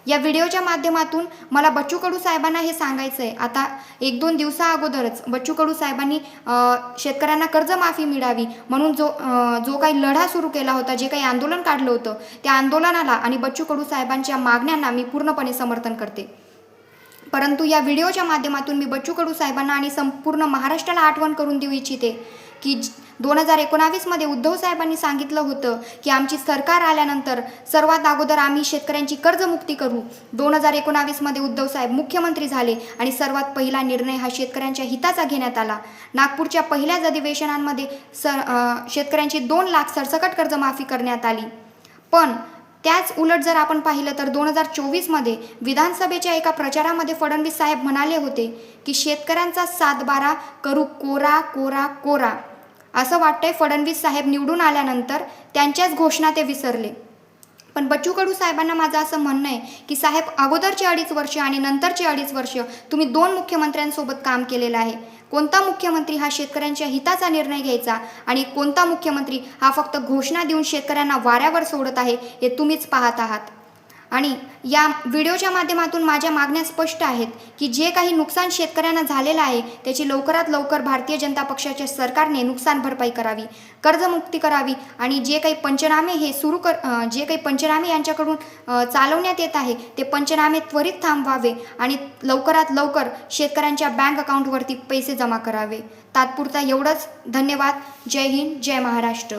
या व्हिडिओच्या माध्यमातून मला बच्चू कडू साहेबांना हे सांगायचं आहे, आता 1-2 दिवसाअगोदरच बच्चू कडू साहेबांनी शेतकऱ्यांना कर्जमाफी मिळावी म्हणून जो काही लढा सुरू केला होता, जे काही आंदोलन काढलं होतं, त्या आंदोलनाला आणि बच्चू कडू साहेबांच्या मागण्यांना मी पूर्णपणे समर्थन करते. परंतु या व्हिडिओच्या माध्यमातून मी बच्चू कडू साहेबांना आणि संपूर्ण महाराष्ट्राला आठवण करून देऊ इच्छिते की 2019मध्ये उद्धव साहेबांनी सांगितलं होतं की आमची सरकार आल्यानंतर सर्वात अगोदर आम्ही शेतकऱ्यांची कर्जमुक्ती करू. 2019मध्ये उद्धव साहेब मुख्यमंत्री झाले आणि सर्वात पहिला निर्णय हा शेतकऱ्यांच्या हिताचा घेण्यात आला. नागपूरच्या पहिल्याच अधिवेशनांमध्ये शेतकऱ्यांची 2 लाख सरसकट कर्जमाफी करण्यात आली. पण त्याच उलट जर आपण पाहिलं तर 2024मध्ये विधानसभेच्या एका प्रचारामध्ये फडणवीस साहेब म्हणाले होते की शेतकऱ्यांचा 7-12 करू कोरा कोरा कोरा. असं वाटतंय फडणवीस साहेब निवडून आल्यानंतर त्यांच्याच घोषणा ते विसरले. पण बच्चू कडू साहेबांना माझं असं म्हणणं आहे की साहेब, अगोदरचे 2.5 वर्ष आणि नंतरचे 2.5 वर्ष तुम्ही 2 मुख्यमंत्र्यांसोबत काम केलेलं आहे. कोणता मुख्यमंत्री हा शेतकऱ्यांच्या हिताचा निर्णय घ्यायचा आणि कोणता मुख्यमंत्री हा फक्त घोषणा देऊन शेतकऱ्यांना वाऱ्यावर सोडत आहे, हे तुम्हीच पाहत आहात. आणि या व्हिडिओच्या माध्यमातून माझ्या मागण्या स्पष्ट आहेत की जे काही नुकसान शेतकऱ्यांना झालेलं आहे त्याची लवकरात लवकर भारतीय जनता पक्षाच्या सरकारने नुकसान भरपाई करावी, कर्जमुक्ती करावी आणि जे काही पंचनामे जे काही पंचनामे यांच्याकडून चालवण्यात येत आहे ते पंचनामे त्वरित थांबवावे आणि लवकरात लवकर शेतकऱ्यांच्या बँक अकाउंटवरती पैसे जमा करावे. तात्पुरता एवढंच. धन्यवाद. जय हिंद, जय महाराष्ट्र.